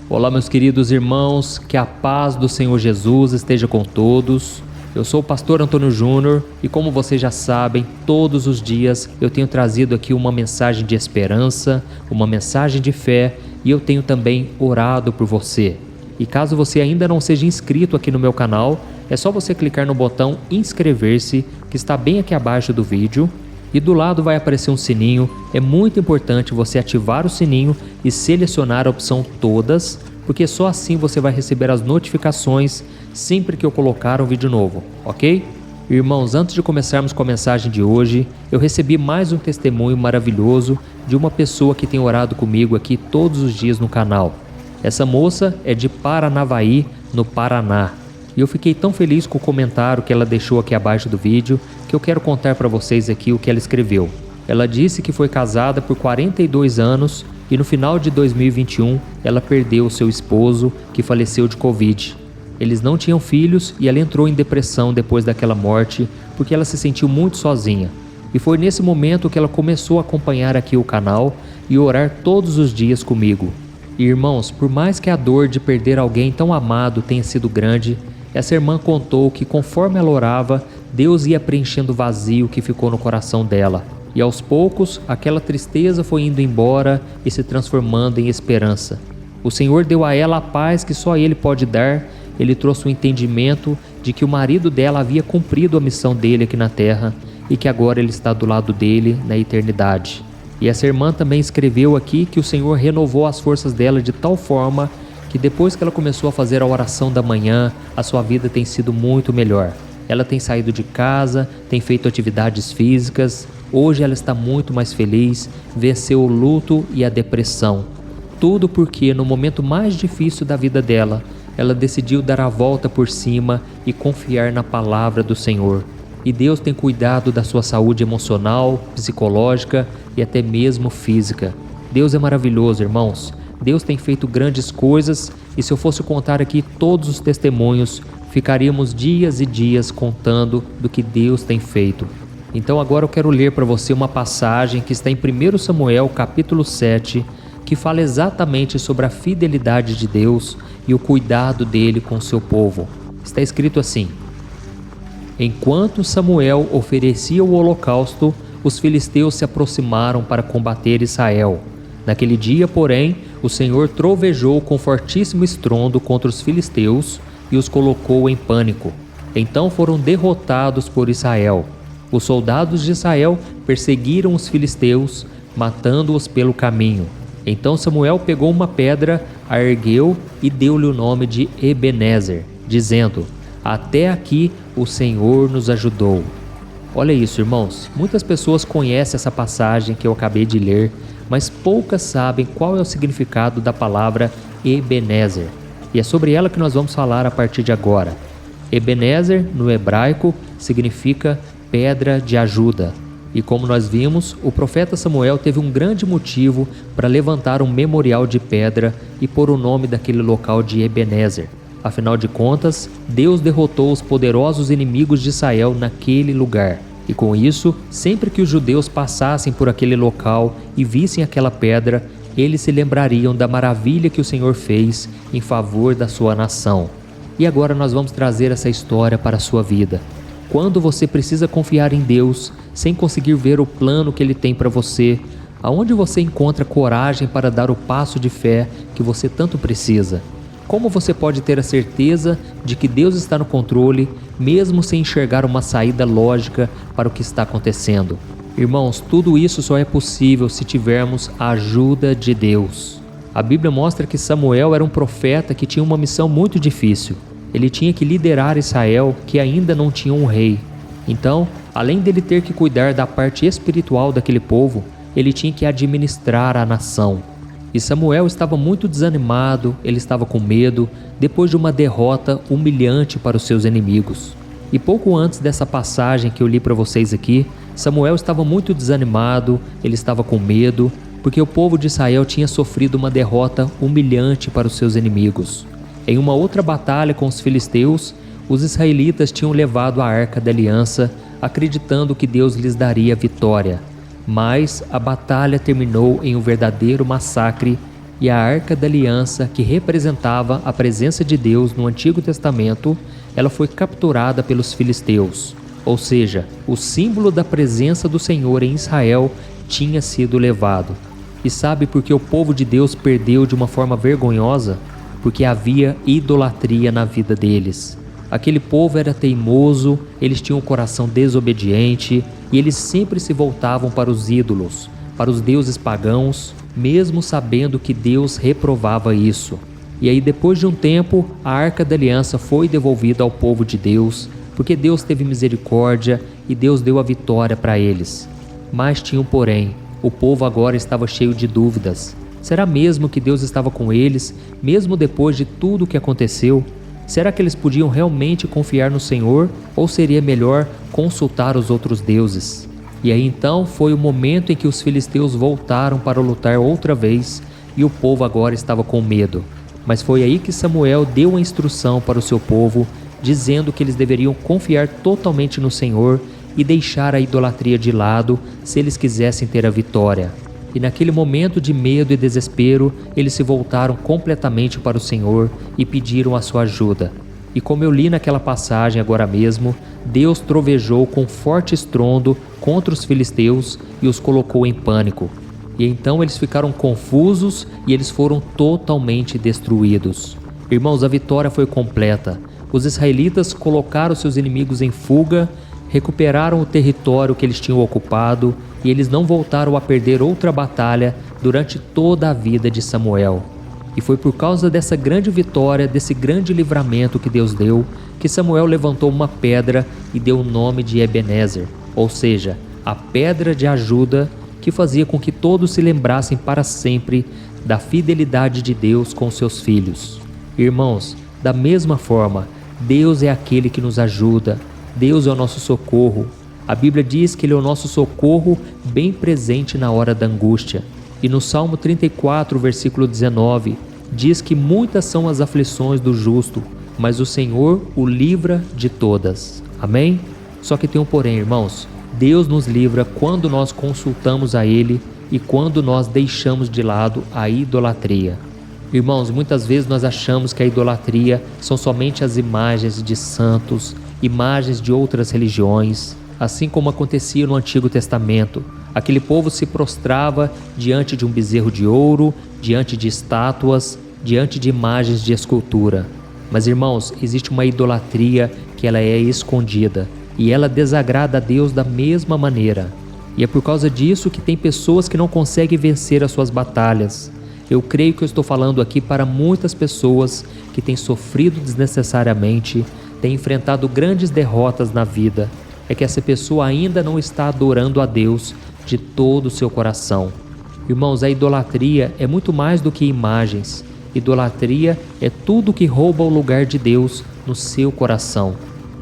Olá, meus queridos irmãos, que a paz do Senhor Jesus esteja com todos. Eu sou o pastor Antônio Júnior e, como vocês já sabem, todos os dias eu tenho trazido aqui uma mensagem de esperança, uma mensagem de fé, e eu tenho também orado por você. E caso você ainda não seja inscrito aqui no meu canal, é só você clicar no botão inscrever-se, que está bem aqui abaixo do vídeo, e do lado vai aparecer um sininho. É muito importante você ativar o sininho e selecionar a opção todas, porque só assim você vai receber as notificações sempre que eu colocar um vídeo novo, ok? Irmãos, antes de começarmos com a mensagem de hoje, eu recebi mais um testemunho maravilhoso de uma pessoa que tem orado comigo aqui todos os dias no canal. Essa moça é de Paranavaí, no Paraná. E eu fiquei tão feliz com o comentário que ela deixou aqui abaixo do vídeo, que eu quero contar para vocês aqui o que ela escreveu. Ela disse que foi casada por 42 anos e no final de 2021 ela perdeu seu esposo, que faleceu de Covid. Eles não tinham filhos e ela entrou em depressão depois daquela morte, porque ela se sentiu muito sozinha. E foi nesse momento que ela começou a acompanhar aqui o canal e orar todos os dias comigo. E, irmãos, por mais que a dor de perder alguém tão amado tenha sido grande, essa irmã contou que conforme ela orava, Deus ia preenchendo o vazio que ficou no coração dela. E aos poucos, aquela tristeza foi indo embora e se transformando em esperança. O Senhor deu a ela a paz que só Ele pode dar. Ele trouxe o entendimento de que o marido dela havia cumprido a missão dele aqui na terra e que agora ele está do lado dele na eternidade. E essa irmã também escreveu aqui que o Senhor renovou as forças dela de tal forma que depois que ela começou a fazer a oração da manhã, a sua vida tem sido muito melhor. Ela tem saído de casa, tem feito atividades físicas, hoje ela está muito mais feliz, venceu o luto e a depressão. Tudo porque no momento mais difícil da vida dela, ela decidiu dar a volta por cima e confiar na palavra do Senhor. E Deus tem cuidado da sua saúde emocional, psicológica e até mesmo física. Deus é maravilhoso, irmãos. Deus tem feito grandes coisas e se eu fosse contar aqui todos os testemunhos, ficaríamos dias e dias contando do que Deus tem feito. Então agora eu quero ler para você uma passagem que está em 1 Samuel capítulo 7, que fala exatamente sobre a fidelidade de Deus e o cuidado dele com o seu povo. Está escrito assim: Enquanto Samuel oferecia o holocausto, os filisteus se aproximaram para combater Israel. Naquele dia, porém, o Senhor trovejou com fortíssimo estrondo contra os filisteus e os colocou em pânico. Então foram derrotados por Israel. Os soldados de Israel perseguiram os filisteus, matando-os pelo caminho. Então Samuel pegou uma pedra, a ergueu e deu-lhe o nome de Ebenezer, dizendo: Até aqui o Senhor nos ajudou. Olha isso, irmãos. Muitas pessoas conhecem essa passagem que eu acabei de ler, mas poucas sabem qual é o significado da palavra Ebenezer. E é sobre ela que nós vamos falar a partir de agora. Ebenezer, no hebraico, significa pedra de ajuda. E como nós vimos, o profeta Samuel teve um grande motivo para levantar um memorial de pedra e pôr o nome daquele local de Ebenezer. Afinal de contas, Deus derrotou os poderosos inimigos de Israel naquele lugar. E com isso, sempre que os judeus passassem por aquele local e vissem aquela pedra, eles se lembrariam da maravilha que o Senhor fez em favor da sua nação. E agora nós vamos trazer essa história para a sua vida. Quando você precisa confiar em Deus, sem conseguir ver o plano que Ele tem para você, aonde você encontra coragem para dar o passo de fé que você tanto precisa? Como você pode ter a certeza de que Deus está no controle, mesmo sem enxergar uma saída lógica para o que está acontecendo? Irmãos, tudo isso só é possível se tivermos a ajuda de Deus. A Bíblia mostra que Samuel era um profeta que tinha uma missão muito difícil. Ele tinha que liderar Israel, que ainda não tinha um rei. Então, além dele ter que cuidar da parte espiritual daquele povo, ele tinha que administrar a nação. E Samuel estava muito desanimado, ele estava com medo, depois de uma derrota humilhante para os seus inimigos. E pouco antes dessa passagem que eu li para vocês aqui, Samuel estava muito desanimado, ele estava com medo, porque o povo de Israel tinha sofrido uma derrota humilhante para os seus inimigos. Em uma outra batalha com os filisteus, os israelitas tinham levado a Arca da Aliança, acreditando que Deus lhes daria vitória. Mas a batalha terminou em um verdadeiro massacre e a Arca da Aliança, que representava a presença de Deus no Antigo Testamento, ela foi capturada pelos filisteus. Ou seja, o símbolo da presença do Senhor em Israel tinha sido levado. E sabe por que o povo de Deus perdeu de uma forma vergonhosa? Porque havia idolatria na vida deles. Aquele povo era teimoso, eles tinham um coração desobediente e eles sempre se voltavam para os ídolos, para os deuses pagãos, mesmo sabendo que Deus reprovava isso. E aí, depois de um tempo, a Arca da Aliança foi devolvida ao povo de Deus, porque Deus teve misericórdia e Deus deu a vitória para eles. Mas tinha um porém, o povo agora estava cheio de dúvidas. Será mesmo que Deus estava com eles, mesmo depois de tudo o que aconteceu? Será que eles podiam realmente confiar no Senhor, ou seria melhor consultar os outros deuses? E aí então foi o momento em que os filisteus voltaram para lutar outra vez, e o povo agora estava com medo. Mas foi aí que Samuel deu a instrução para o seu povo, dizendo que eles deveriam confiar totalmente no Senhor e deixar a idolatria de lado se eles quisessem ter a vitória. E naquele momento de medo e desespero, eles se voltaram completamente para o Senhor e pediram a sua ajuda. E como eu li naquela passagem agora mesmo, Deus trovejou com forte estrondo contra os filisteus e os colocou em pânico. E então eles ficaram confusos e eles foram totalmente destruídos. Irmãos, a vitória foi completa. Os israelitas colocaram seus inimigos em fuga, recuperaram o território que eles tinham ocupado e eles não voltaram a perder outra batalha durante toda a vida de Samuel. E foi por causa dessa grande vitória, desse grande livramento que Deus deu, que Samuel levantou uma pedra e deu o nome de Ebenezer, ou seja, a pedra de ajuda, que fazia com que todos se lembrassem para sempre da fidelidade de Deus com seus filhos. Irmãos, da mesma forma, Deus é aquele que nos ajuda, Deus é o nosso socorro. A Bíblia diz que Ele é o nosso socorro bem presente na hora da angústia. E no Salmo 34, versículo 19, diz que muitas são as aflições do justo, mas o Senhor o livra de todas. Amém? Só que tem um porém, irmãos. Deus nos livra quando nós consultamos a Ele e quando nós deixamos de lado a idolatria. Irmãos, muitas vezes nós achamos que a idolatria são somente as imagens de santos, imagens de outras religiões, assim como acontecia no Antigo Testamento. Aquele povo se prostrava diante de um bezerro de ouro, diante de estátuas, diante de imagens de escultura. Mas, irmãos, existe uma idolatria que ela é escondida e ela desagrada a Deus da mesma maneira. E é por causa disso que tem pessoas que não conseguem vencer as suas batalhas. Eu creio que eu estou falando aqui para muitas pessoas que têm sofrido desnecessariamente, têm enfrentado grandes derrotas na vida. É que essa pessoa ainda não está adorando a Deus de todo o seu coração. Irmãos, a idolatria é muito mais do que imagens. Idolatria é tudo que rouba o lugar de Deus no seu coração.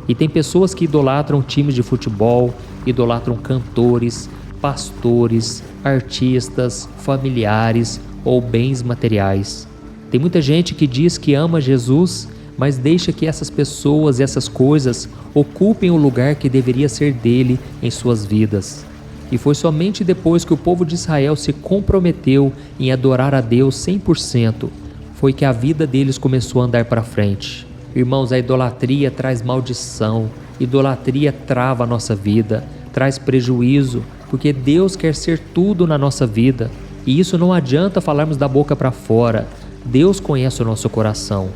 E tem pessoas que idolatram times de futebol, idolatram cantores, pastores, artistas, familiares ou bens materiais. Tem muita gente que diz que ama Jesus, mas deixa que essas pessoas e essas coisas ocupem o lugar que deveria ser dele em suas vidas. E foi somente depois que o povo de Israel se comprometeu em adorar a Deus 100%, foi que a vida deles começou a andar para frente. Irmãos, a idolatria traz maldição, idolatria trava a nossa vida, traz prejuízo, porque Deus quer ser tudo na nossa vida. E isso não adianta falarmos da boca para fora. Deus conhece o nosso coração.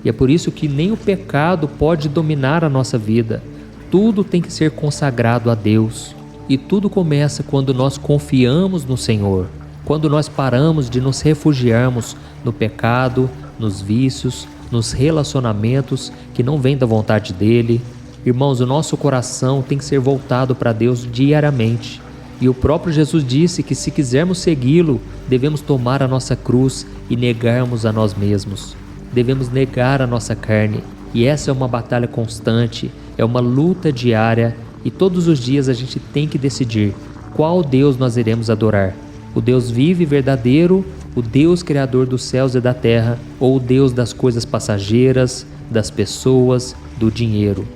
E é por isso que nem o pecado pode dominar a nossa vida. Tudo tem que ser consagrado a Deus. E tudo começa quando nós confiamos no Senhor. Quando nós paramos de nos refugiarmos no pecado, nos vícios, nos relacionamentos que não vêm da vontade dEle. Irmãos, o nosso coração tem que ser voltado para Deus diariamente. E o próprio Jesus disse que se quisermos segui-lo, devemos tomar a nossa cruz e negarmos a nós mesmos. Devemos negar a nossa carne. E essa é uma batalha constante, é uma luta diária. E todos os dias a gente tem que decidir qual Deus nós iremos adorar. O Deus vivo e verdadeiro, o Deus criador dos céus e da terra, ou o Deus das coisas passageiras, das pessoas, do dinheiro.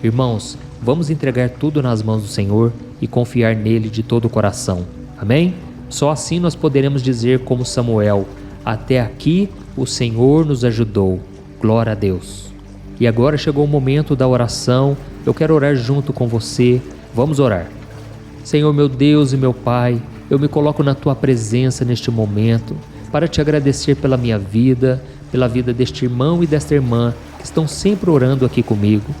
Irmãos, vamos entregar tudo nas mãos do Senhor e confiar nele de todo o coração. Amém? Só assim nós poderemos dizer como Samuel: Até aqui o Senhor nos ajudou. Glória a Deus. E agora chegou o momento da oração. Eu quero orar junto com você. Vamos orar. Senhor, meu Deus e meu Pai, eu me coloco na Tua presença neste momento para Te agradecer pela minha vida, pela vida deste irmão e desta irmã que estão sempre orando aqui comigo.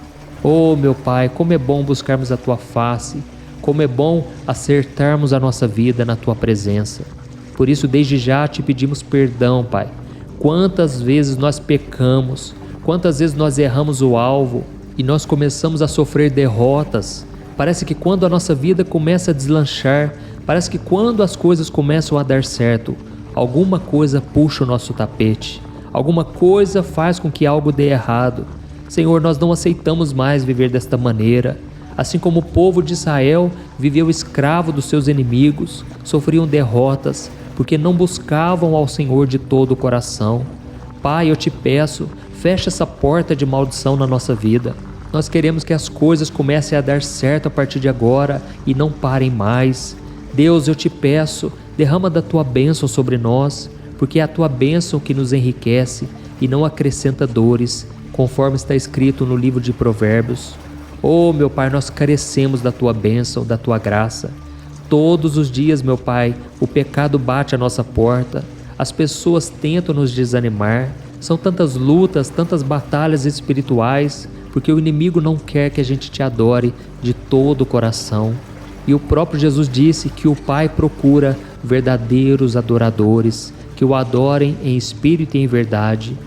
Oh, meu Pai, como é bom buscarmos a Tua face, como é bom acertarmos a nossa vida na Tua presença. Por isso, desde já Te pedimos perdão, Pai. Quantas vezes nós pecamos, quantas vezes nós erramos o alvo e nós começamos a sofrer derrotas. Parece que quando a nossa vida começa a deslanchar, parece que quando as coisas começam a dar certo, alguma coisa puxa o nosso tapete, alguma coisa faz com que algo dê errado. Senhor, nós não aceitamos mais viver desta maneira. Assim como o povo de Israel viveu escravo dos seus inimigos, sofriam derrotas, porque não buscavam ao Senhor de todo o coração. Pai, eu Te peço, fecha essa porta de maldição na nossa vida. Nós queremos que as coisas comecem a dar certo a partir de agora e não parem mais. Deus, eu Te peço, derrama da Tua bênção sobre nós, porque é a Tua bênção que nos enriquece e não acrescenta dores, conforme está escrito no livro de Provérbios. Oh, meu Pai, nós carecemos da Tua bênção, da Tua graça. Todos os dias, meu Pai, o pecado bate à nossa porta, as pessoas tentam nos desanimar, são tantas lutas, tantas batalhas espirituais, porque o inimigo não quer que a gente Te adore de todo o coração. E o próprio Jesus disse que o Pai procura verdadeiros adoradores, que o adorem em espírito e em verdade.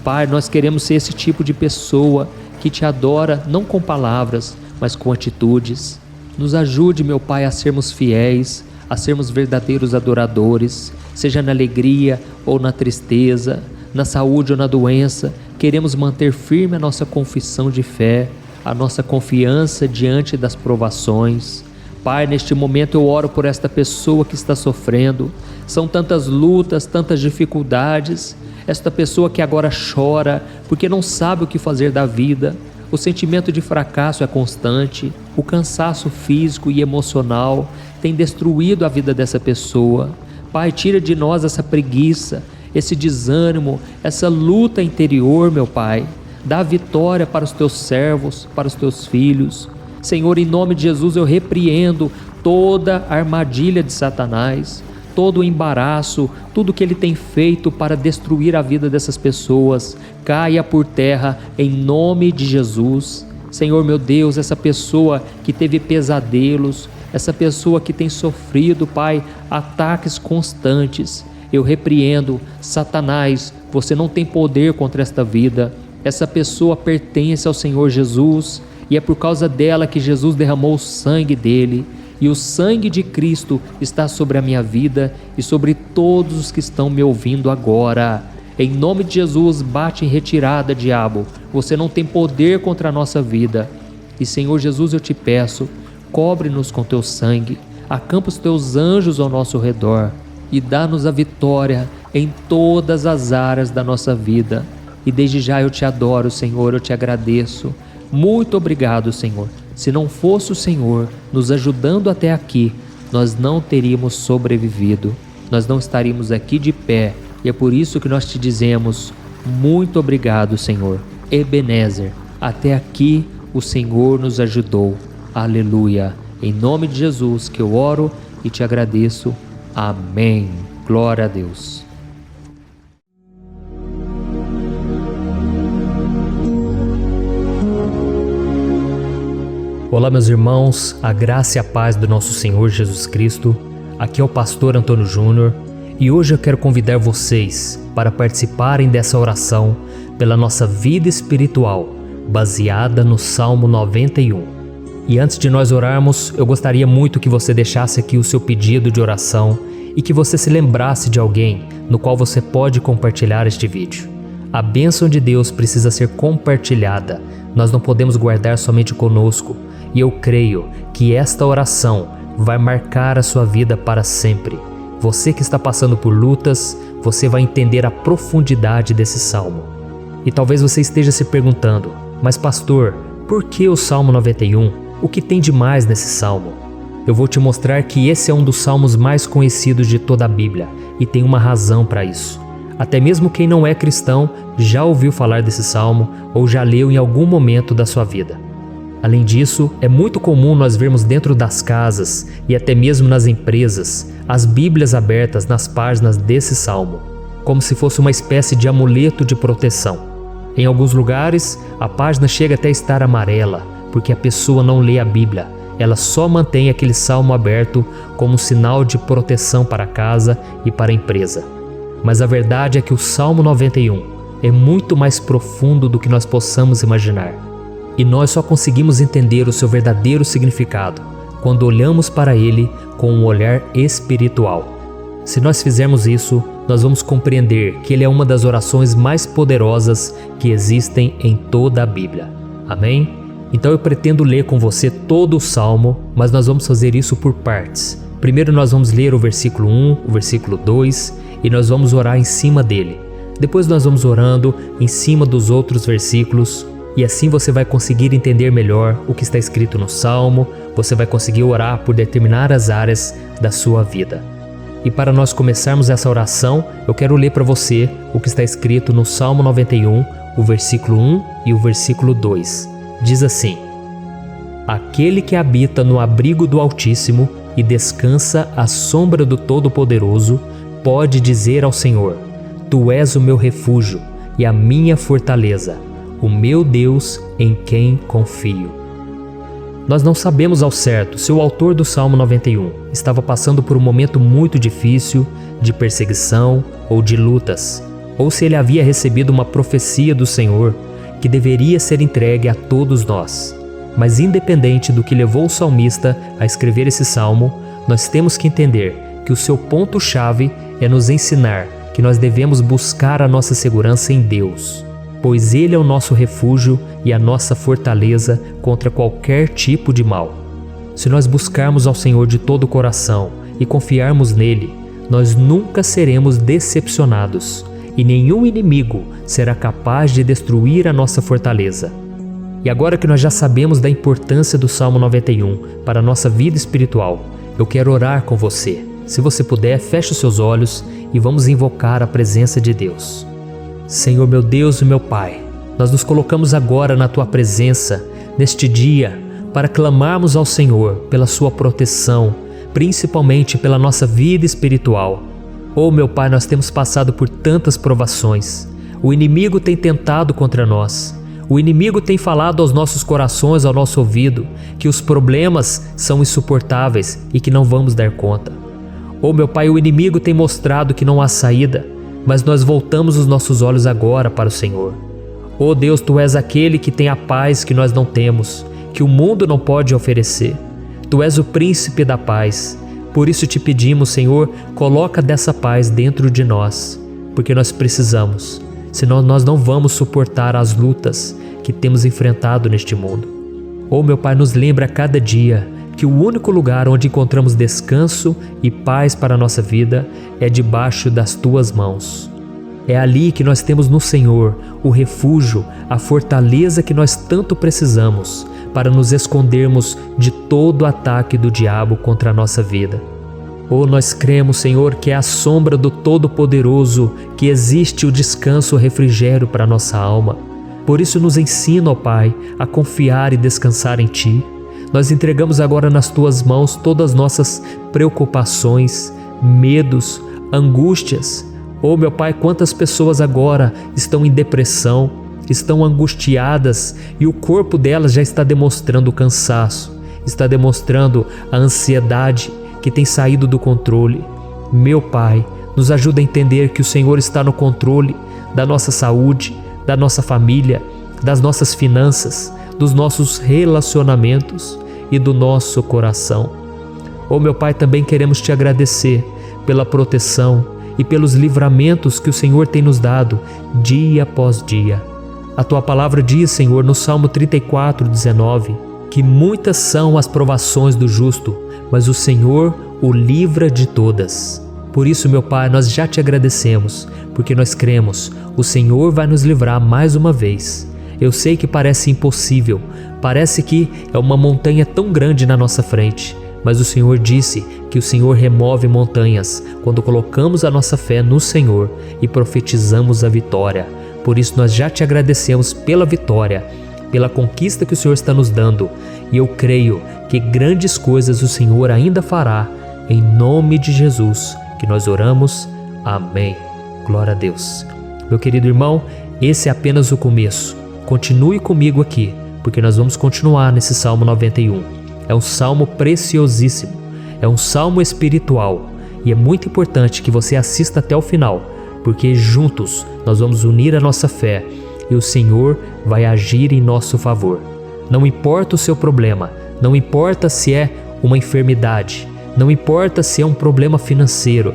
Pai, nós queremos ser esse tipo de pessoa que Te adora não com palavras, mas com atitudes. Nos ajude, meu Pai, a sermos fiéis, a sermos verdadeiros adoradores, seja na alegria ou na tristeza, na saúde ou na doença. Queremos manter firme a nossa confissão de fé, a nossa confiança diante das provações. Pai, neste momento eu oro por esta pessoa que está sofrendo. São tantas lutas, tantas dificuldades. Esta pessoa que agora chora porque não sabe o que fazer da vida. O sentimento de fracasso é constante. O cansaço físico e emocional tem destruído a vida dessa pessoa. Pai, tira de nós essa preguiça, esse desânimo, essa luta interior, meu Pai. Dá vitória para os Teus servos, para os Teus filhos. Senhor, em nome de Jesus eu repreendo toda a armadilha de Satanás, todo o embaraço, tudo que ele tem feito para destruir a vida dessas pessoas, caia por terra em nome de Jesus. Senhor, meu Deus, essa pessoa que teve pesadelos, essa pessoa que tem sofrido, Pai, ataques constantes, eu repreendo. Satanás, você não tem poder contra esta vida. Essa pessoa pertence ao Senhor Jesus e é por causa dela que Jesus derramou o sangue dele. E o sangue de Cristo está sobre a minha vida e sobre todos os que estão me ouvindo agora. Em nome de Jesus, bate em retirada, diabo. Você não tem poder contra a nossa vida. E Senhor Jesus, eu Te peço, cobre-nos com Teu sangue, acampa os Teus anjos ao nosso redor e dá-nos a vitória em todas as áreas da nossa vida. E desde já eu Te adoro, Senhor, eu Te agradeço. Muito obrigado, Senhor. Se não fosse o Senhor nos ajudando até aqui, nós não teríamos sobrevivido, nós não estaríamos aqui de pé. E é por isso que nós Te dizemos, muito obrigado, Senhor. Ebenezer, até aqui o Senhor nos ajudou. Aleluia. Em nome de Jesus que eu oro e Te agradeço. Amém. Glória a Deus. Olá, meus irmãos, a graça e a paz do nosso Senhor Jesus Cristo. Aqui é o pastor Antônio Júnior e hoje eu quero convidar vocês para participarem dessa oração pela nossa vida espiritual, baseada no Salmo 91. E antes de nós orarmos, eu gostaria muito que você deixasse aqui o seu pedido de oração e que você se lembrasse de alguém no qual você pode compartilhar este vídeo. A bênção de Deus precisa ser compartilhada, nós não podemos guardar somente conosco. E eu creio que esta oração vai marcar a sua vida para sempre. Você que está passando por lutas, você vai entender a profundidade desse salmo. E talvez você esteja se perguntando, mas pastor, por que o Salmo 91? O que tem de mais nesse salmo? Eu vou te mostrar que esse é um dos salmos mais conhecidos de toda a Bíblia e tem uma razão para isso. Até mesmo quem não é cristão já ouviu falar desse salmo ou já leu em algum momento da sua vida. Além disso, é muito comum nós vermos dentro das casas e até mesmo nas empresas as Bíblias abertas nas páginas desse salmo, como se fosse uma espécie de amuleto de proteção. Em alguns lugares, a página chega até a estar amarela, porque a pessoa não lê a Bíblia, ela só mantém aquele salmo aberto como um sinal de proteção para a casa e para a empresa. Mas a verdade é que o Salmo 91 é muito mais profundo do que nós possamos imaginar. E nós só conseguimos entender o seu verdadeiro significado quando olhamos para ele com um olhar espiritual. Se nós fizermos isso, nós vamos compreender que ele é uma das orações mais poderosas que existem em toda a Bíblia. Amém? Então eu pretendo ler com você todo o Salmo, mas nós vamos fazer isso por partes. Primeiro nós vamos ler o versículo 1, o versículo 2 e nós vamos orar em cima dele. Depois nós vamos orando em cima dos outros versículos e assim você vai conseguir entender melhor o que está escrito no Salmo, você vai conseguir orar por determinadas áreas da sua vida. E para nós começarmos essa oração, eu quero ler para você o que está escrito no Salmo 91, o versículo 1 e o versículo 2. Diz assim: Aquele que habita no abrigo do Altíssimo e descansa à sombra do Todo-Poderoso, pode dizer ao Senhor: Tu és o meu refúgio e a minha fortaleza, o meu Deus em quem confio. Nós não sabemos ao certo se o autor do Salmo 91 estava passando por um momento muito difícil, de perseguição ou de lutas, ou se ele havia recebido uma profecia do Senhor que deveria ser entregue a todos nós. Mas independente do que levou o salmista a escrever esse salmo, nós temos que entender que o seu ponto-chave é nos ensinar que nós devemos buscar a nossa segurança em Deus, pois Ele é o nosso refúgio e a nossa fortaleza contra qualquer tipo de mal. Se nós buscarmos ao Senhor de todo o coração e confiarmos nele, nós nunca seremos decepcionados e nenhum inimigo será capaz de destruir a nossa fortaleza. E agora que nós já sabemos da importância do Salmo 91 para a nossa vida espiritual, eu quero orar com você. Se você puder, feche os seus olhos e vamos invocar a presença de Deus. Senhor meu Deus e meu Pai, nós nos colocamos agora na Tua presença, neste dia, para clamarmos ao Senhor pela Sua proteção, principalmente pela nossa vida espiritual. Oh meu Pai, nós temos passado por tantas provações. O inimigo tem tentado contra nós. O inimigo tem falado aos nossos corações, ao nosso ouvido, que os problemas são insuportáveis e que não vamos dar conta. Oh meu Pai, o inimigo tem mostrado que não há saída, mas nós voltamos os nossos olhos agora para o Senhor. Oh Deus, Tu és aquele que tem a paz que nós não temos, que o mundo não pode oferecer. Tu és o príncipe da paz. Por isso te pedimos, Senhor, coloca dessa paz dentro de nós, porque nós precisamos, senão nós não vamos suportar as lutas que temos enfrentado neste mundo. Oh meu Pai, nos lembra a cada dia que o único lugar onde encontramos descanso e paz para a nossa vida é debaixo das Tuas mãos. É ali que nós temos no Senhor o refúgio, a fortaleza que nós tanto precisamos para nos escondermos de todo o ataque do diabo contra a nossa vida. Oh, nós cremos, Senhor, que é à sombra do Todo-Poderoso que existe o descanso, o refrigério para a nossa alma. Por isso nos ensina, ó Pai, a confiar e descansar em Ti. Nós entregamos agora nas Tuas mãos todas as nossas preocupações, medos, angústias. Oh meu Pai, quantas pessoas agora estão em depressão, estão angustiadas e o corpo delas já está demonstrando o cansaço, está demonstrando a ansiedade que tem saído do controle. Meu Pai, nos ajuda a entender que o Senhor está no controle da nossa saúde, da nossa família, das nossas finanças, dos nossos relacionamentos e do nosso coração. Oh meu Pai, também queremos Te agradecer pela proteção e pelos livramentos que o Senhor tem nos dado dia após dia. A Tua palavra diz, Senhor, no Salmo 34:19, que muitas são as provações do justo, mas o Senhor o livra de todas. Por isso, meu Pai, nós já Te agradecemos, porque nós cremos, o Senhor vai nos livrar mais uma vez. Eu sei que parece impossível, parece que é uma montanha tão grande na nossa frente, mas o Senhor disse que o Senhor remove montanhas quando colocamos a nossa fé no Senhor e profetizamos a vitória. Por isso nós já te agradecemos pela vitória, pela conquista que o Senhor está nos dando, e eu creio que grandes coisas o Senhor ainda fará, em nome de Jesus que nós oramos. Amém. Glória a Deus. Meu querido irmão, esse é apenas o começo. Continue comigo aqui, porque nós vamos continuar nesse Salmo 91. É um salmo preciosíssimo, é um salmo espiritual, e é muito importante que você assista até o final, porque juntos nós vamos unir a nossa fé e o Senhor vai agir em nosso favor. Não importa o seu problema, não importa se é uma enfermidade, não importa se é um problema financeiro,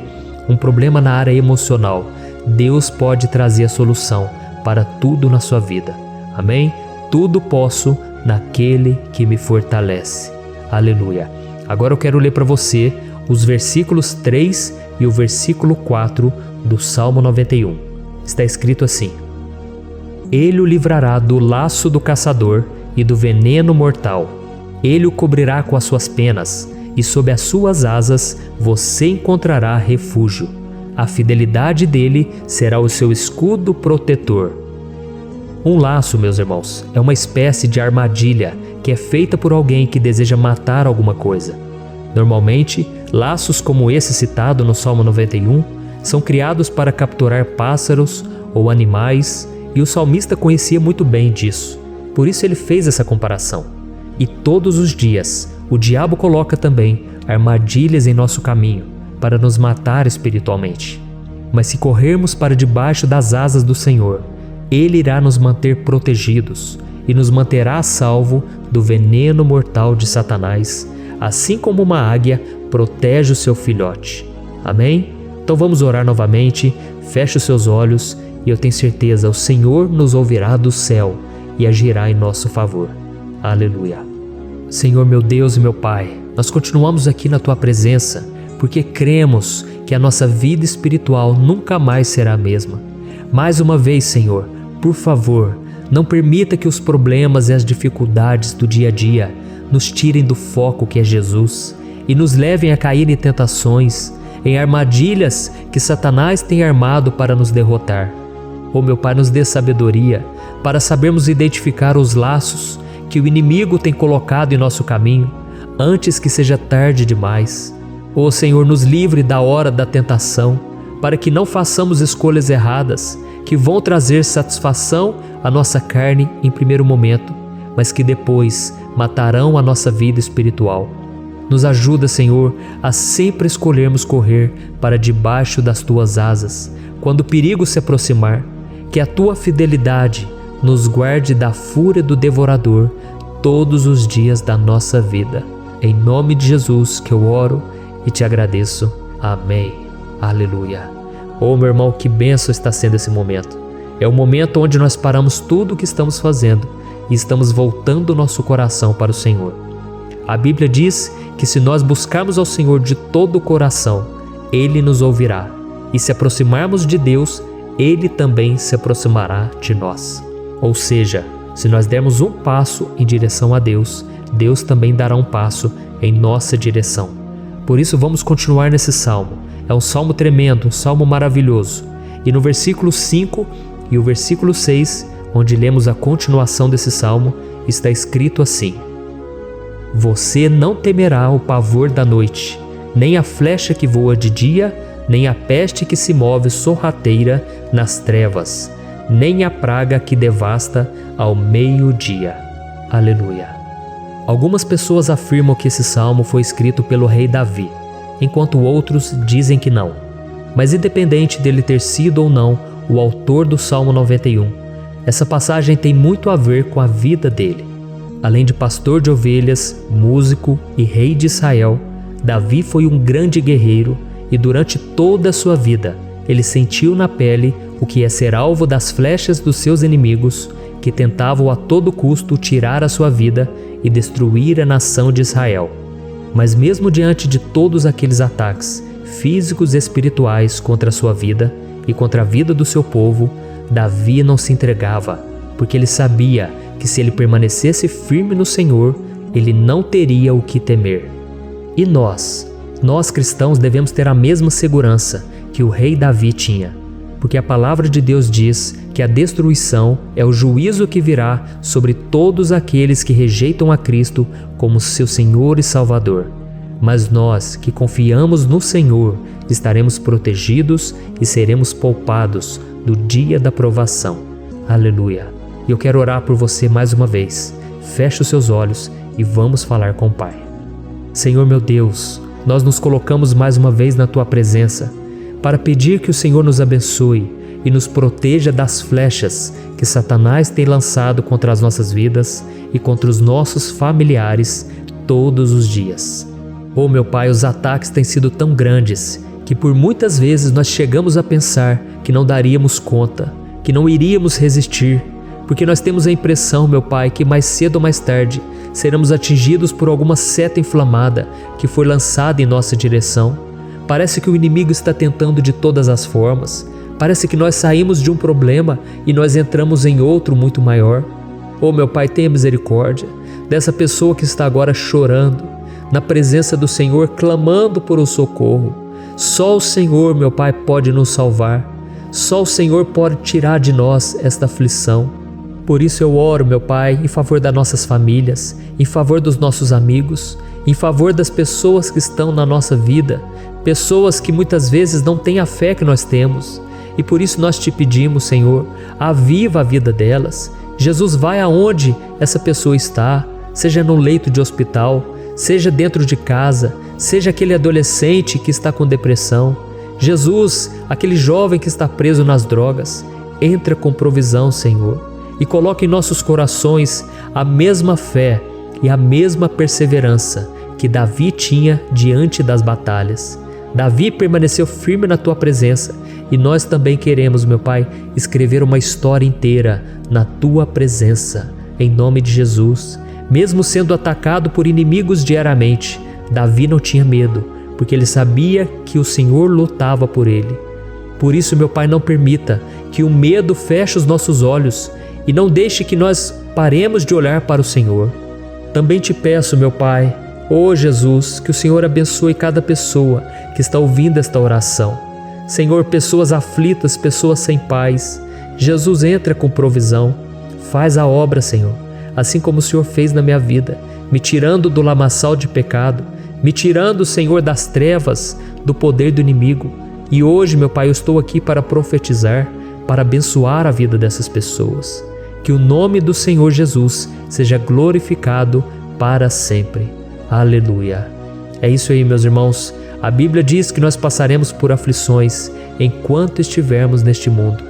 um problema na área emocional, Deus pode trazer a solução para tudo na sua vida. Amém? Tudo posso naquele que me fortalece. Aleluia. Agora eu quero ler para você os versículos 3 e o versículo 4 do Salmo 91. Está escrito assim: Ele o livrará do laço do caçador e do veneno mortal. Ele o cobrirá com as suas penas, e sob as suas asas você encontrará refúgio. A fidelidade dele será o seu escudo protetor. Um laço, meus irmãos, é uma espécie de armadilha que é feita por alguém que deseja matar alguma coisa. Normalmente, laços como esse citado no Salmo 91 são criados para capturar pássaros ou animais, e o salmista conhecia muito bem disso. Por isso ele fez essa comparação. E todos os dias, o diabo coloca também armadilhas em nosso caminho para nos matar espiritualmente. Mas se corrermos para debaixo das asas do Senhor, Ele irá nos manter protegidos e nos manterá a salvo do veneno mortal de Satanás, assim como uma águia protege o seu filhote. Amém? Então vamos orar novamente, feche os seus olhos e eu tenho certeza, o Senhor nos ouvirá do céu e agirá em nosso favor. Aleluia. Senhor meu Deus e meu Pai, nós continuamos aqui na Tua presença, porque cremos que a nossa vida espiritual nunca mais será a mesma. Mais uma vez, Senhor, por favor, não permita que os problemas e as dificuldades do dia a dia nos tirem do foco que é Jesus e nos levem a cair em tentações, em armadilhas que Satanás tem armado para nos derrotar. Oh meu Pai, nos dê sabedoria para sabermos identificar os laços que o inimigo tem colocado em nosso caminho antes que seja tarde demais. Oh Senhor, nos livre da hora da tentação, para que não façamos escolhas erradas que vão trazer satisfação à nossa carne em primeiro momento, mas que depois matarão a nossa vida espiritual. Nos ajuda, Senhor, a sempre escolhermos correr para debaixo das Tuas asas, quando o perigo se aproximar. Que a Tua fidelidade nos guarde da fúria do devorador todos os dias da nossa vida. Em nome de Jesus que eu oro e te agradeço. Amém. Aleluia. Oh, meu irmão, que bênção está sendo esse momento. É o momento onde nós paramos tudo o que estamos fazendo e estamos voltando o nosso coração para o Senhor. A Bíblia diz que se nós buscarmos ao Senhor de todo o coração, Ele nos ouvirá. E se aproximarmos de Deus, Ele também se aproximará de nós. Ou seja, se nós dermos um passo em direção a Deus, Deus também dará um passo em nossa direção. Por isso vamos continuar nesse salmo. É um salmo tremendo, um salmo maravilhoso. E no versículo 5 e o versículo 6, onde lemos a continuação desse salmo, está escrito assim: Você não temerá o pavor da noite, nem a flecha que voa de dia, nem a peste que se move sorrateira nas trevas, nem a praga que devasta ao meio-dia. Aleluia. Algumas pessoas afirmam que esse salmo foi escrito pelo rei Davi, enquanto outros dizem que não. Mas independente dele ter sido ou não o autor do Salmo 91, essa passagem tem muito a ver com a vida dele. Além de pastor de ovelhas, músico e rei de Israel, Davi foi um grande guerreiro e durante toda a sua vida ele sentiu na pele o que é ser alvo das flechas dos seus inimigos, que tentavam a todo custo tirar a sua vida e destruir a nação de Israel. Mas mesmo diante de todos aqueles ataques físicos e espirituais contra a sua vida e contra a vida do seu povo, Davi não se entregava, porque ele sabia que se ele permanecesse firme no Senhor, ele não teria o que temer. E nós cristãos devemos ter a mesma segurança que o rei Davi tinha, porque a palavra de Deus diz que a destruição é o juízo que virá sobre todos aqueles que rejeitam a Cristo como seu Senhor e Salvador. Mas nós que confiamos no Senhor estaremos protegidos e seremos poupados do dia da provação. Aleluia! E eu quero orar por você mais uma vez. Feche os seus olhos e vamos falar com o Pai. Senhor meu Deus, nós nos colocamos mais uma vez na Tua presença para pedir que o Senhor nos abençoe e nos proteja das flechas que Satanás tem lançado contra as nossas vidas e contra os nossos familiares todos os dias. Oh meu Pai, os ataques têm sido tão grandes que por muitas vezes nós chegamos a pensar que não daríamos conta, que não iríamos resistir, porque nós temos a impressão, meu Pai, que mais cedo ou mais tarde seremos atingidos por alguma seta inflamada que foi lançada em nossa direção. Parece que o inimigo está tentando de todas as formas. Parece que nós saímos de um problema e nós entramos em outro muito maior. Oh meu Pai, tenha misericórdia dessa pessoa que está agora chorando, na presença do Senhor, clamando por um socorro. Só o Senhor, meu Pai, pode nos salvar. Só o Senhor pode tirar de nós esta aflição. Por isso eu oro, meu Pai, em favor das nossas famílias, em favor dos nossos amigos, em favor das pessoas que estão na nossa vida, pessoas que muitas vezes não têm a fé que nós temos. E por isso nós te pedimos, Senhor, aviva a vida delas. Jesus, vai aonde essa pessoa está, seja no leito de hospital, seja dentro de casa, seja aquele adolescente que está com depressão. Jesus, aquele jovem que está preso nas drogas, entra com provisão, Senhor, e coloca em nossos corações a mesma fé e a mesma perseverança que Davi tinha diante das batalhas. Davi permaneceu firme na Tua presença e nós também queremos, meu Pai, escrever uma história inteira na Tua presença, em nome de Jesus. Mesmo sendo atacado por inimigos diariamente, Davi não tinha medo, porque ele sabia que o Senhor lutava por ele. Por isso, meu Pai, não permita que o medo feche os nossos olhos e não deixe que nós paremos de olhar para o Senhor. Também te peço, meu Pai, ó Jesus, que o Senhor abençoe cada pessoa que está ouvindo esta oração. Senhor, pessoas aflitas, pessoas sem paz. Jesus, entra com provisão. Faz a obra, Senhor, assim como o Senhor fez na minha vida, me tirando do lamaçal de pecado, me tirando, Senhor, das trevas, do poder do inimigo. E hoje, meu Pai, eu estou aqui para profetizar, para abençoar a vida dessas pessoas. Que o nome do Senhor Jesus seja glorificado para sempre. Aleluia. É isso aí, meus irmãos. A Bíblia diz que nós passaremos por aflições enquanto estivermos neste mundo.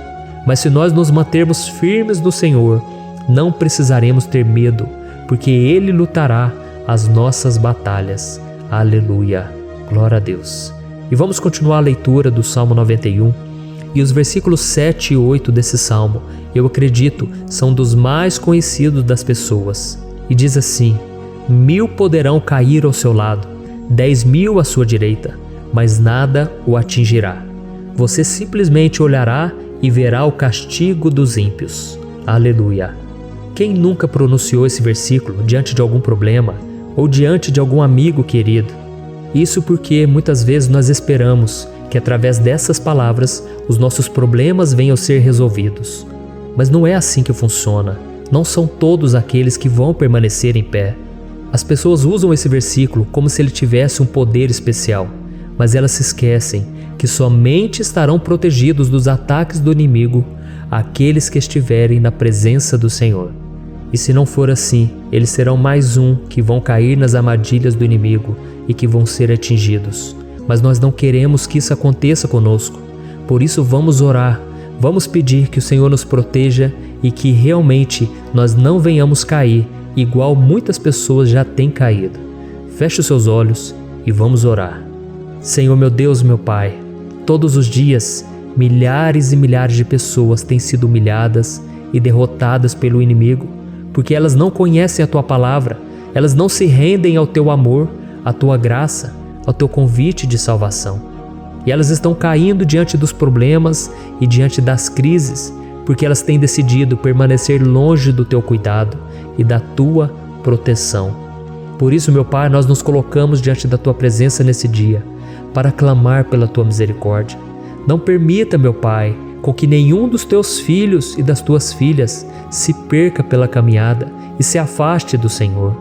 Mas se nós nos mantermos firmes no Senhor, não precisaremos ter medo, porque Ele lutará as nossas batalhas. Aleluia. Glória a Deus. E vamos continuar a leitura do Salmo 91. E os versículos 7 e 8 desse salmo, eu acredito, são dos mais conhecidos das pessoas. E diz assim: 1000 poderão cair ao seu lado, 10.000 à sua direita, mas nada o atingirá. Você simplesmente olhará e verá o castigo dos ímpios. Aleluia. Quem nunca pronunciou esse versículo diante de algum problema ou diante de algum amigo querido? Isso porque muitas vezes nós esperamos que através dessas palavras os nossos problemas venham a ser resolvidos. Mas não é assim que funciona. Não são todos aqueles que vão permanecer em pé. As pessoas usam esse versículo como se ele tivesse um poder especial, mas elas se esquecem que somente estarão protegidos dos ataques do inimigo aqueles que estiverem na presença do Senhor. E se não for assim, eles serão mais um que vão cair nas armadilhas do inimigo e que vão ser atingidos. Mas nós não queremos que isso aconteça conosco. Por isso vamos orar, vamos pedir que o Senhor nos proteja e que realmente nós não venhamos cair igual muitas pessoas já têm caído. Feche os seus olhos e vamos orar. Senhor meu Deus, meu Pai, todos os dias milhares e milhares de pessoas têm sido humilhadas e derrotadas pelo inimigo, porque elas não conhecem a Tua palavra, elas não se rendem ao Teu amor, à Tua graça, ao Teu convite de salvação. E elas estão caindo diante dos problemas e diante das crises, porque elas têm decidido permanecer longe do Teu cuidado e da Tua proteção. Por isso, meu Pai, nós nos colocamos diante da Tua presença nesse dia, para clamar pela Tua misericórdia. Não permita, meu Pai, com que nenhum dos Teus filhos e das Tuas filhas se perca pela caminhada e se afaste do Senhor.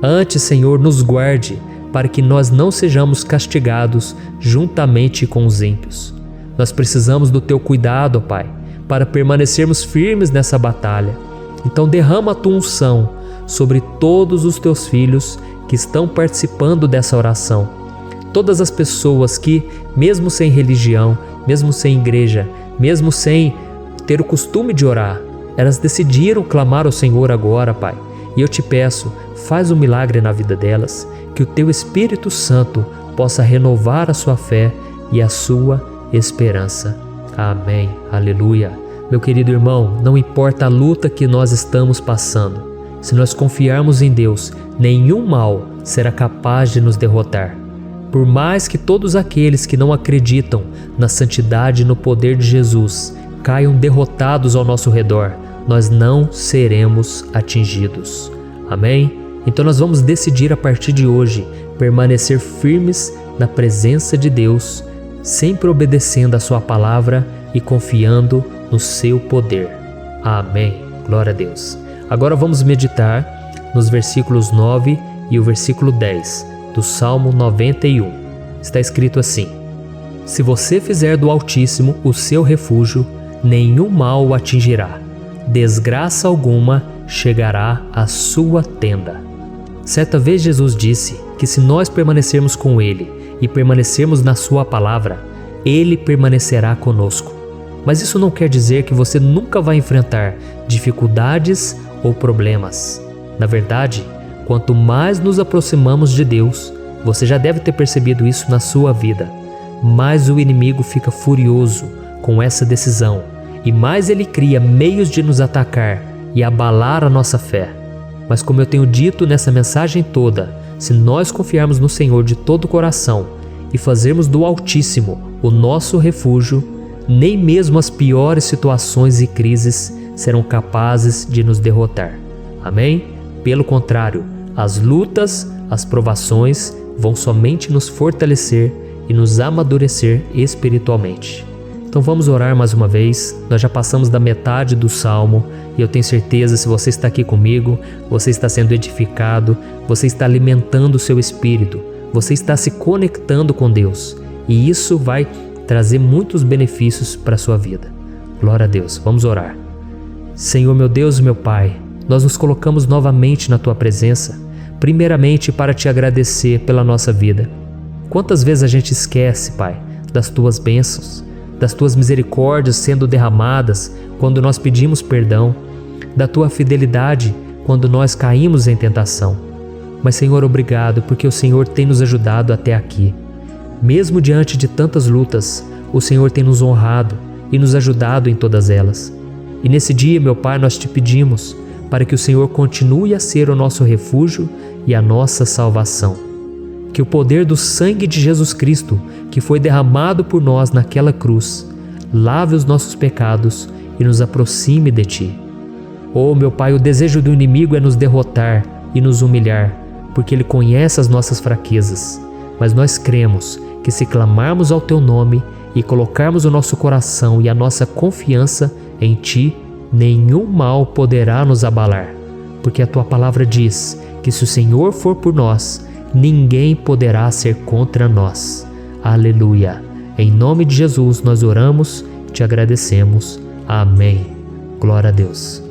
Antes, Senhor, nos guarde, para que nós não sejamos castigados juntamente com os ímpios. Nós precisamos do Teu cuidado, ó Pai, para permanecermos firmes nessa batalha. Então derrama a Tua unção sobre todos os Teus filhos que estão participando dessa oração. Todas as pessoas que, mesmo sem religião, mesmo sem igreja, mesmo sem ter o costume de orar, elas decidiram clamar ao Senhor agora, Pai. E eu te peço, faz um milagre na vida delas, que o Teu Espírito Santo possa renovar a sua fé e a sua esperança. Amém. Aleluia. Meu querido irmão, não importa a luta que nós estamos passando, se nós confiarmos em Deus, nenhum mal será capaz de nos derrotar. Por mais que todos aqueles que não acreditam na santidade e no poder de Jesus caiam derrotados ao nosso redor, nós não seremos atingidos. Amém? Então nós vamos decidir a partir de hoje permanecer firmes na presença de Deus, sempre obedecendo a Sua palavra e confiando no Seu poder. Amém. Glória a Deus. Agora vamos meditar nos versículos 9 e o versículo 10 do Salmo 91. Está escrito assim: Se você fizer do Altíssimo o seu refúgio, nenhum mal o atingirá, desgraça alguma chegará à sua tenda. Certa vez Jesus disse que se nós permanecermos com Ele e permanecermos na Sua palavra, Ele permanecerá conosco. Mas isso não quer dizer que você nunca vai enfrentar dificuldades ou problemas. Na verdade, quanto mais nos aproximamos de Deus, você já deve ter percebido isso na sua vida, mais o inimigo fica furioso com essa decisão e mais ele cria meios de nos atacar e abalar a nossa fé. Mas como eu tenho dito nessa mensagem toda, se nós confiarmos no Senhor de todo o coração e fazermos do Altíssimo o nosso refúgio, nem mesmo as piores situações e crises serão capazes de nos derrotar. Amém? Pelo contrário, as lutas, as provações vão somente nos fortalecer e nos amadurecer espiritualmente. Então vamos orar mais uma vez. Nós já passamos da metade do Salmo e eu tenho certeza, se você está aqui comigo, você está sendo edificado, você está alimentando o seu espírito, você está se conectando com Deus e isso vai trazer muitos benefícios para a sua vida. Glória a Deus. Vamos orar. Senhor, meu Deus e meu Pai, nós nos colocamos novamente na Tua presença, primeiramente para Te agradecer pela nossa vida. Quantas vezes a gente esquece, Pai, das Tuas bênçãos, das Tuas misericórdias sendo derramadas quando nós pedimos perdão, da Tua fidelidade quando nós caímos em tentação. Mas, Senhor, obrigado, porque o Senhor tem nos ajudado até aqui. Mesmo diante de tantas lutas, o Senhor tem nos honrado e nos ajudado em todas elas. E nesse dia, meu Pai, nós Te pedimos para que o Senhor continue a ser o nosso refúgio e a nossa salvação. Que o poder do sangue de Jesus Cristo, que foi derramado por nós naquela cruz, lave os nossos pecados e nos aproxime de Ti. Oh, meu Pai, o desejo do inimigo é nos derrotar e nos humilhar, porque ele conhece as nossas fraquezas. Mas nós cremos que se clamarmos ao Teu nome e colocarmos o nosso coração e a nossa confiança em Ti, nenhum mal poderá nos abalar, porque a Tua palavra diz que se o Senhor for por nós, ninguém poderá ser contra nós. Aleluia! Em nome de Jesus nós oramos, Te agradecemos. Amém. Glória a Deus.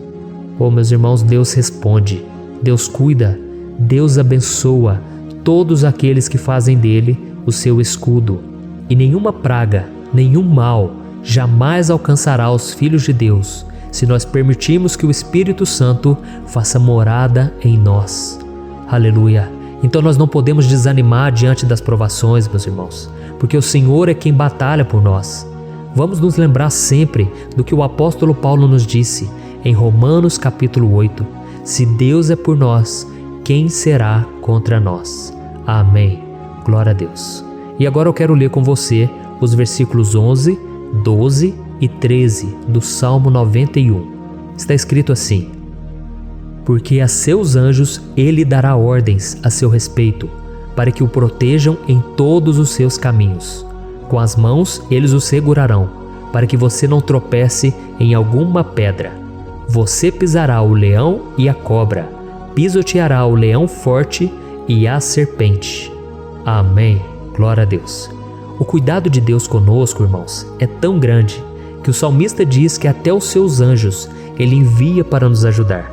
Oh, meus irmãos, Deus responde, Deus cuida, Deus abençoa todos aqueles que fazem dele o seu escudo. E nenhuma praga, nenhum mal jamais alcançará os filhos de Deus, se nós permitirmos que o Espírito Santo faça morada em nós. Aleluia! Então nós não podemos desanimar diante das provações, meus irmãos, porque o Senhor é quem batalha por nós. Vamos nos lembrar sempre do que o apóstolo Paulo nos disse em Romanos capítulo 8. Se Deus é por nós, quem será contra nós? Amém. Glória a Deus. E agora eu quero ler com você os versículos 11, 12 e 13 do Salmo 91. Está escrito assim: porque a seus anjos ele dará ordens a seu respeito, para que o protejam em todos os seus caminhos. Com as mãos eles o segurarão, para que você não tropece em alguma pedra. Você pisará o leão e a cobra, pisoteará o leão forte e a serpente. Amém. Glória a Deus. O cuidado de Deus conosco, irmãos, é tão grande que o salmista diz que até os seus anjos ele envia para nos ajudar.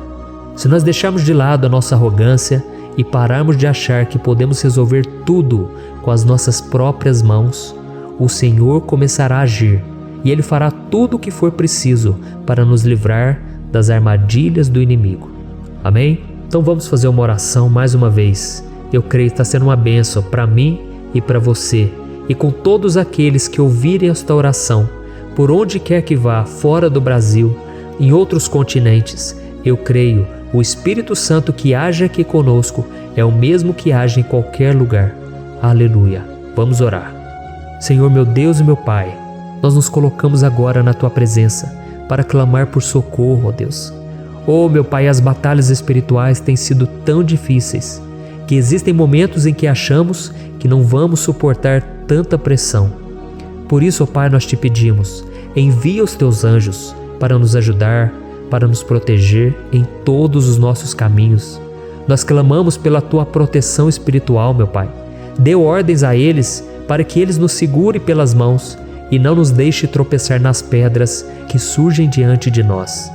Se nós deixarmos de lado a nossa arrogância e pararmos de achar que podemos resolver tudo com as nossas próprias mãos, o Senhor começará a agir e Ele fará tudo o que for preciso para nos livrar das armadilhas do inimigo. Amém? Então vamos fazer uma oração mais uma vez. Eu creio que está sendo uma bênção para mim e para você, e com todos aqueles que ouvirem esta oração, por onde quer que vá, fora do Brasil, em outros continentes. Eu creio, o Espírito Santo que age aqui conosco é o mesmo que age em qualquer lugar. Aleluia. Vamos orar. Senhor, meu Deus e meu Pai, nós nos colocamos agora na Tua presença para clamar por socorro, ó Deus. Oh, meu Pai, as batalhas espirituais têm sido tão difíceis que existem momentos em que achamos que não vamos suportar tanta pressão. Por isso, ó Pai, nós te pedimos, envia os Teus anjos para nos ajudar, para nos proteger em todos os nossos caminhos. Nós clamamos pela Tua proteção espiritual, meu Pai. Dê ordens a eles para que eles nos segurem pelas mãos e não nos deixe tropeçar nas pedras que surgem diante de nós.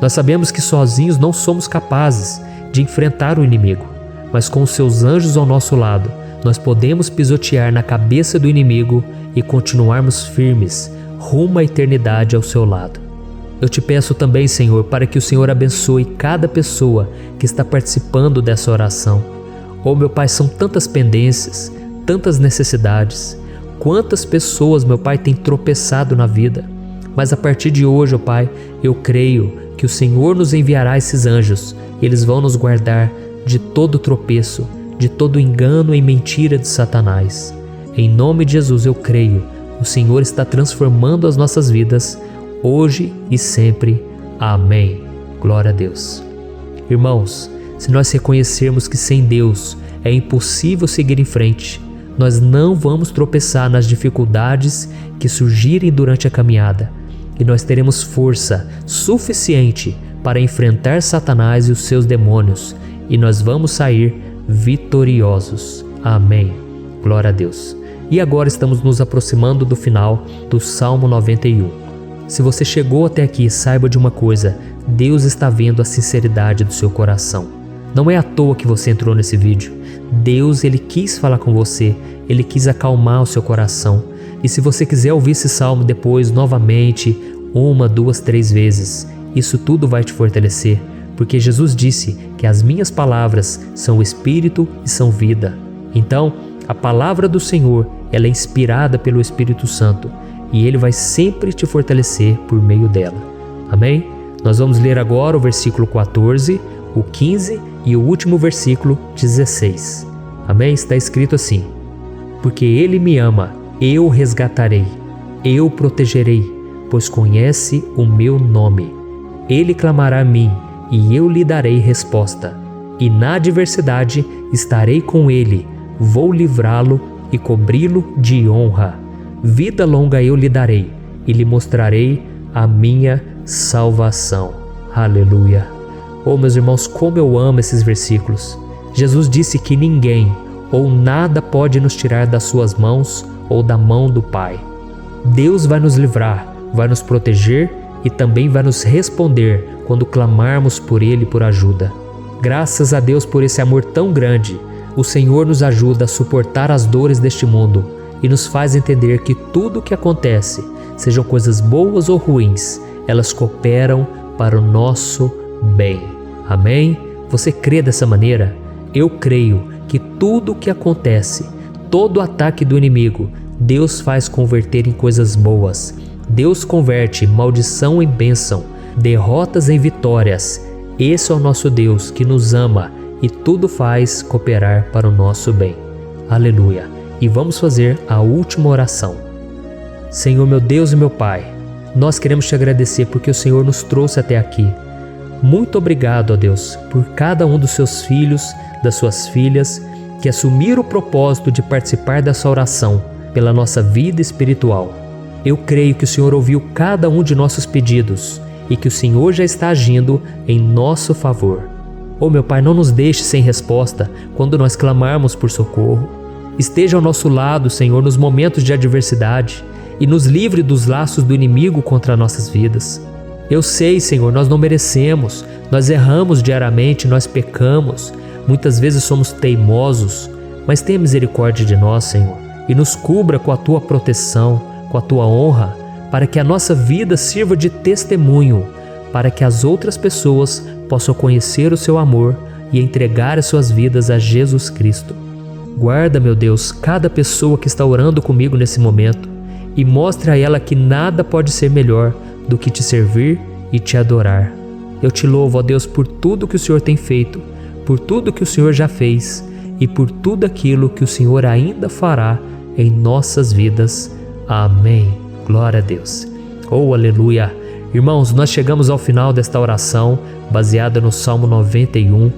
Nós sabemos que sozinhos não somos capazes de enfrentar o inimigo, mas com os Seus anjos ao nosso lado, nós podemos pisotear na cabeça do inimigo e continuarmos firmes rumo à eternidade ao Seu lado. Eu te peço também, Senhor, para que o Senhor abençoe cada pessoa que está participando dessa oração. Oh, meu Pai, são tantas pendências, tantas necessidades. Quantas pessoas, meu Pai, têm tropeçado na vida. Mas a partir de hoje, ó Pai, eu creio que o Senhor nos enviará esses anjos. Eles vão nos guardar de todo tropeço, de todo engano e mentira de Satanás. Em nome de Jesus eu creio, o Senhor está transformando as nossas vidas, hoje e sempre. Amém. Glória a Deus. Irmãos, se nós reconhecermos que sem Deus é impossível seguir em frente, nós não vamos tropeçar nas dificuldades que surgirem durante a caminhada, e nós teremos força suficiente para enfrentar Satanás e os seus demônios, e nós vamos sair vitoriosos. Amém. Glória a Deus. E agora estamos nos aproximando do final do Salmo 91. Se você chegou até aqui, saiba de uma coisa: Deus está vendo a sinceridade do seu coração. Não é à toa que você entrou nesse vídeo. Deus, Ele quis falar com você, Ele quis acalmar o seu coração. E se você quiser ouvir esse salmo depois, novamente, 1, 2, 3 vezes, isso tudo vai te fortalecer, porque Jesus disse que as minhas palavras são espírito e são vida. Então, a palavra do Senhor, ela é inspirada pelo Espírito Santo, e Ele vai sempre te fortalecer por meio dela. Amém? Nós vamos ler agora o versículo 14, o 15 e o último versículo 16. Amém? Está escrito assim: porque Ele me ama, eu o resgatarei, eu o protegerei, pois conhece o meu nome. Ele clamará a mim, e eu lhe darei resposta. E na adversidade estarei com ele, vou livrá-lo e cobri-lo de honra. Vida longa eu lhe darei, e lhe mostrarei a minha salvação. Aleluia. Oh, meus irmãos, como eu amo esses versículos. Jesus disse que ninguém ou nada pode nos tirar das suas mãos ou da mão do Pai. Deus vai nos livrar, vai nos proteger e também vai nos responder quando clamarmos por Ele por ajuda. Graças a Deus por esse amor tão grande, o Senhor nos ajuda a suportar as dores deste mundo e nos faz entender que tudo o que acontece, sejam coisas boas ou ruins, elas cooperam para o nosso bem. Amém? Você crê dessa maneira? Eu creio que tudo o que acontece, todo ataque do inimigo, Deus faz converter em coisas boas. Deus converte maldição em bênção, derrotas em vitórias. Esse é o nosso Deus que nos ama e tudo faz cooperar para o nosso bem. Aleluia. E vamos fazer a última oração. Senhor, meu Deus e meu Pai, nós queremos te agradecer porque o Senhor nos trouxe até aqui. Muito obrigado, ó Deus, por cada um dos seus filhos, das suas filhas, que assumiram o propósito de participar dessa oração pela nossa vida espiritual. Eu creio que o Senhor ouviu cada um de nossos pedidos e que o Senhor já está agindo em nosso favor. Oh, meu Pai, não nos deixe sem resposta quando nós clamarmos por socorro. Esteja ao nosso lado, Senhor, nos momentos de adversidade e nos livre dos laços do inimigo contra nossas vidas. Eu sei, Senhor, nós não merecemos, nós erramos diariamente, nós pecamos, muitas vezes somos teimosos, mas tenha misericórdia de nós, Senhor, e nos cubra com a Tua proteção, com a Tua honra, para que a nossa vida sirva de testemunho, para que as outras pessoas possam conhecer o Seu amor e entregar as suas vidas a Jesus Cristo. Guarda, meu Deus, cada pessoa que está orando comigo nesse momento e mostre a ela que nada pode ser melhor do que te servir e te adorar. Eu te louvo, ó Deus, por tudo que o Senhor tem feito, por tudo que o Senhor já fez e por tudo aquilo que o Senhor ainda fará em nossas vidas. Amém. Glória a Deus. Oh, aleluia. Irmãos, nós chegamos ao final desta oração baseada no Salmo 91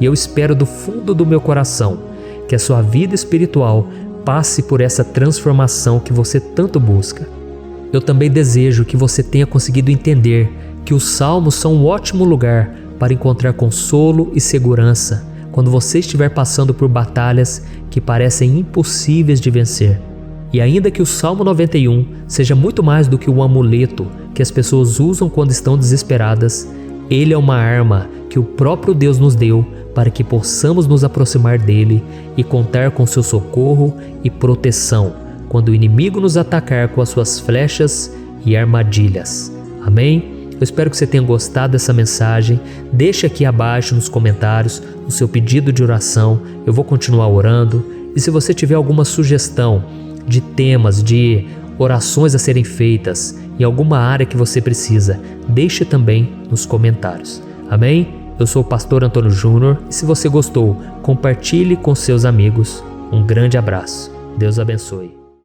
e eu espero do fundo do meu coração que a sua vida espiritual passe por essa transformação que você tanto busca. Eu também desejo que você tenha conseguido entender que os salmos são um ótimo lugar para encontrar consolo e segurança quando você estiver passando por batalhas que parecem impossíveis de vencer. E ainda que o Salmo 91 seja muito mais do que um amuleto que as pessoas usam quando estão desesperadas, ele é uma arma que o próprio Deus nos deu para que possamos nos aproximar dele e contar com seu socorro e proteção quando o inimigo nos atacar com as suas flechas e armadilhas. Amém? Eu espero que você tenha gostado dessa mensagem. Deixe aqui abaixo nos comentários o seu pedido de oração. Eu vou continuar orando. E se você tiver alguma sugestão de temas, de orações a serem feitas em alguma área que você precisa, deixe também nos comentários. Amém? Eu sou o pastor Antônio Júnior e se você gostou, compartilhe com seus amigos. Um grande abraço. Deus abençoe.